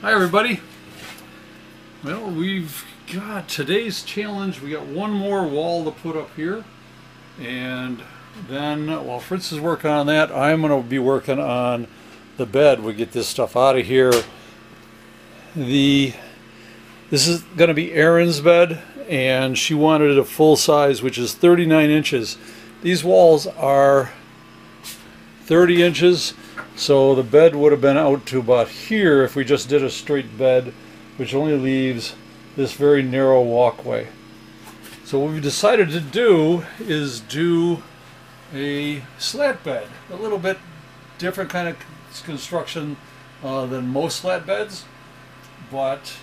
Hi everybody. Well, we've got today's challenge. We got one more wall to put up here, and then while Fritz is working on that, I'm going to be working on the bed. We get this stuff out of here. This is going to be Erin's bed, and she wanted it a full size, which is 39 inches. These walls are 30 inches. So the bed would have been out to about here if we just did a straight bed, which only leaves this very narrow walkway. So what we've decided to do is do a slat bed, a little bit different kind of construction than most slat beds, but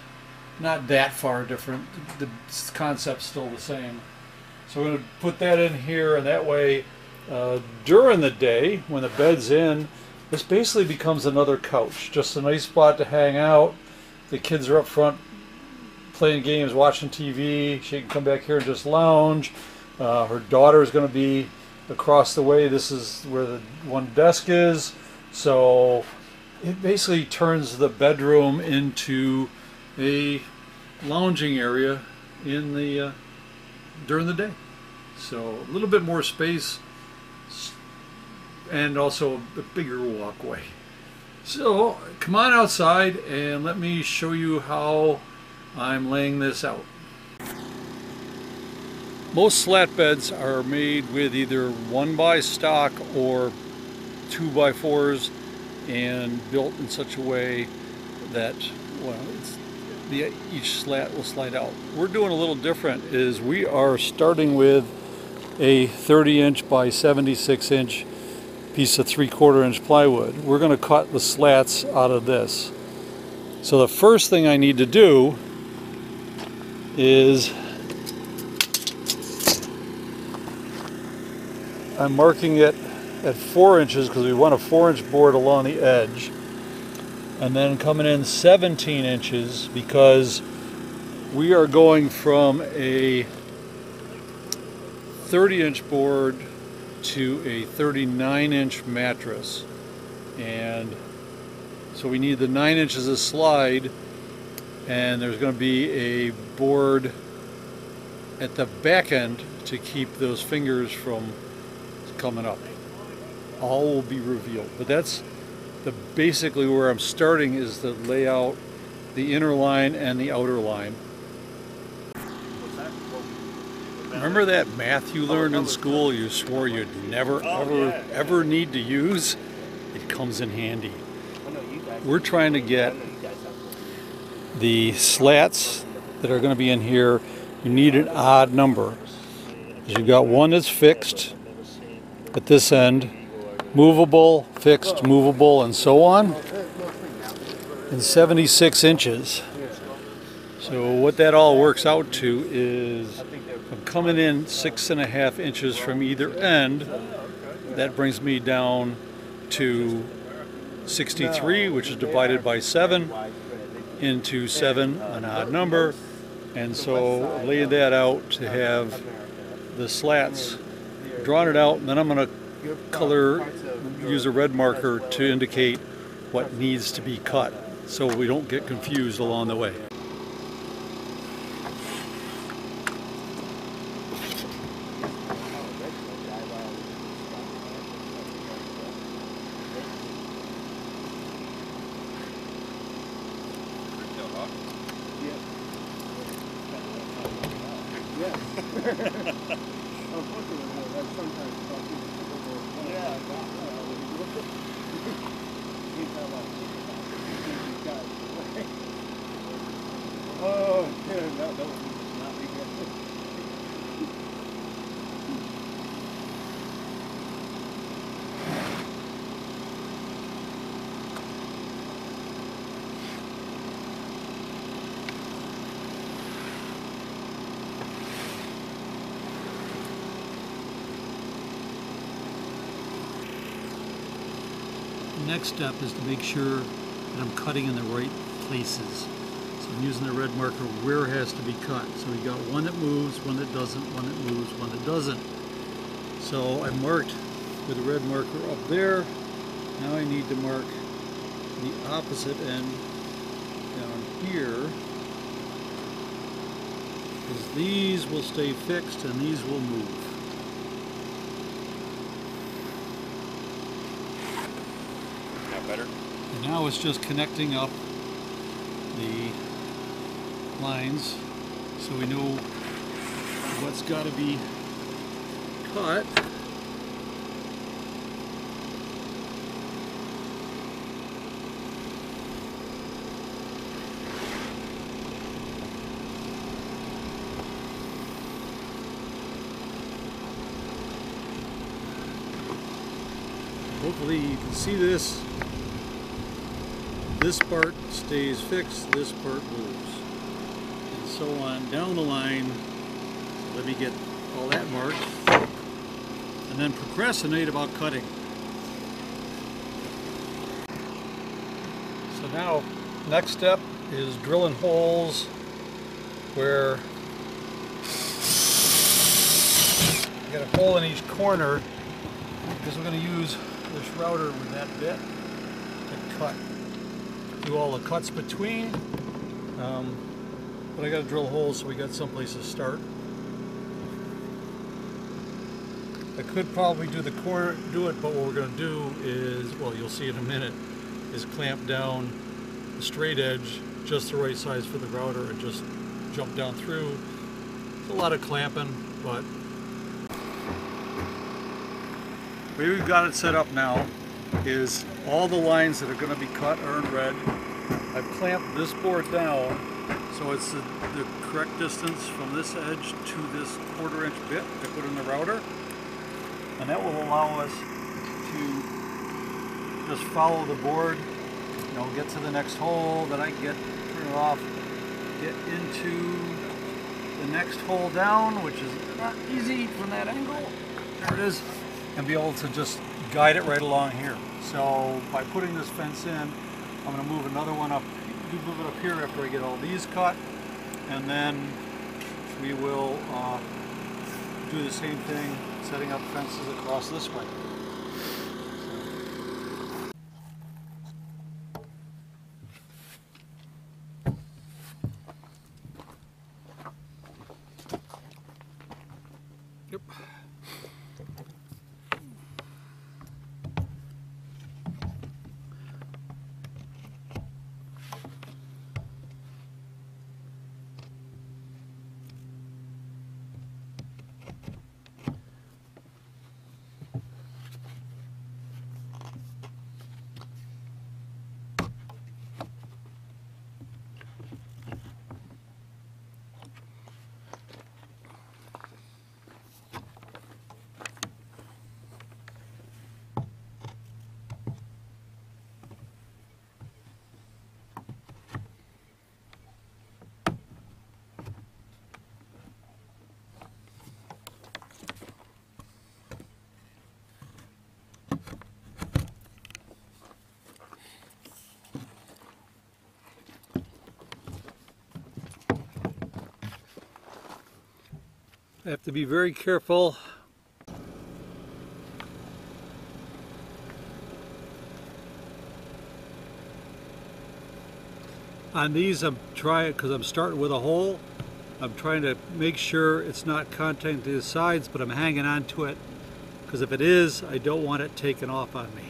not that far different. The concept's still the same. So we're going to put that in here, and that way during the day when the bed's in, this basically becomes another couch, just a nice spot to hang out. The kids are up front playing games, watching TV. She can come back here and just lounge. Her daughter is going to be across the way. This is where the one desk is. So it basically turns the bedroom into a lounging area in the during the day. So a little bit more space, and also a bigger walkway. So come on outside and let me show you how I'm laying this out. Most slat beds are made with either 1x stock or 2x4s and built in such a way that, well, each slat will slide out. We're doing a little different. Is we are starting with a 30-inch by 76-inch piece of 3/4 inch plywood. We're going to cut the slats out of this. So the first thing I need to do is I'm marking it at 4 inches because we want a 4-inch board along the edge, and then coming in 17 inches because we are going from a 30-inch board to a 39-inch mattress, and so we need the 9 inches of slide, and there's going to be a board at the back end to keep those fingers from coming up. All will be revealed, but that's basically where I'm starting, is to lay out the inner line and the outer line. Remember that math you learned in school you swore you'd never ever need to use? It comes in handy. We're trying to get the slats that are going to be in here. You need an odd number. You've got one that's fixed at this end, movable, fixed, movable, and so on, and 76 inches. So what that all works out to is I'm coming in 6.5 inches from either end. That brings me down to 63, which is divided by 7 into 7, an odd number. And so lay that out to have the slats, drawn it out, and then I'm going to use a red marker to indicate what needs to be cut so we don't get confused along the way. Next step is to make sure that I'm cutting in the right places. So I'm using the red marker where it has to be cut. So we got one that moves, one that doesn't, one that moves, one that doesn't. So I marked with the red marker up there. Now I need to mark the opposite end here is these will stay fixed and these will move. Now better? And now it's just connecting up the lines so we know what's got to be cut. Hopefully you can see this. This part stays fixed, this part moves. And so on down the line. So let me get all that marked. And then procrastinate about cutting. So now, next step is drilling holes where you got a hole in each corner, because we're going to use this router with that bit to cut. Do all the cuts between, but I got to drill holes so we got someplace to start. I could probably do the corner, but what we're going to do is, well, you'll see in a minute, is clamp down the straight edge just the right size for the router and just jump down through. It's a lot of clamping, but the way we've got it set up now is all the lines that are going to be cut are in red. I've clamped this board down so it's the correct distance from this edge to this 1/4 inch bit I put in the router, and that will allow us to just follow the board, you know, get to the next hole, then I get, turn it off, get into the next hole down, which is not easy from that angle. There it is. And be able to just guide it right along here. So by putting this fence in, I'm going to move another one up, move it up here after I get all these cut, and then we will do the same thing, setting up fences across this way. Yep. I have to be very careful. On these, I'm trying, because I'm starting with a hole, I'm trying to make sure it's not contacting the sides, but I'm hanging on to it, because if it is, I don't want it taken off on me.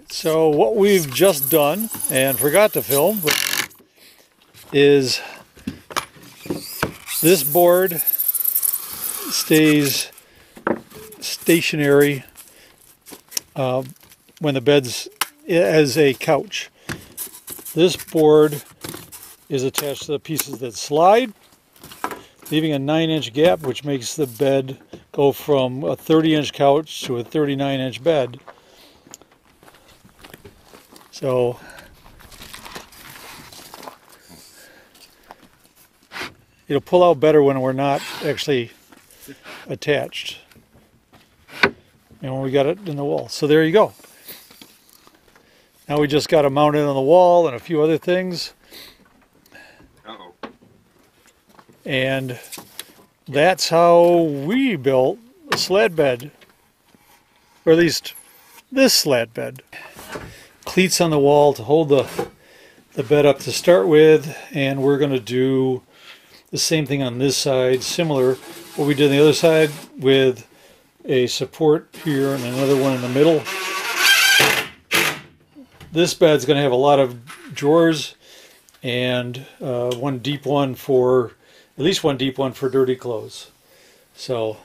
So what we've just done, and forgot to film, is this board stays stationary when the bed's as a couch. this board is attached to the pieces that slide, leaving a 9-inch gap, which makes the bed go from a 30-inch couch to a 39-inch bed. So it'll pull out better when we're not actually attached and when we got it in the wall. So there you go. Now we just got to mount it on the wall and a few other things. Uh-oh. And that's how we built a slat bed, or at least this slat bed. Cleats on the wall to hold the bed up to start with, and we're going to do the same thing on this side, similar what we did on the other side, with a support here and another one in the middle. This bed's going to have a lot of drawers and one deep one for, at least one deep one for dirty clothes. So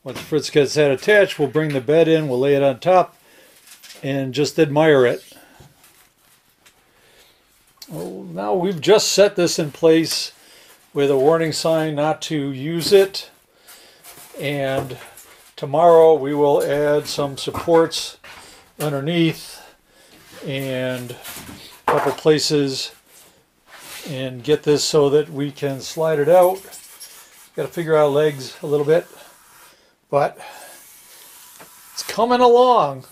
once Fritz gets that attached, we'll bring the bed in, we'll lay it on top, and just admire it. Well, now we've just set this in place with a warning sign not to use it, and tomorrow we will add some supports underneath and a couple places and get this so that we can slide it out. Got to figure out legs a little bit, but it's coming along.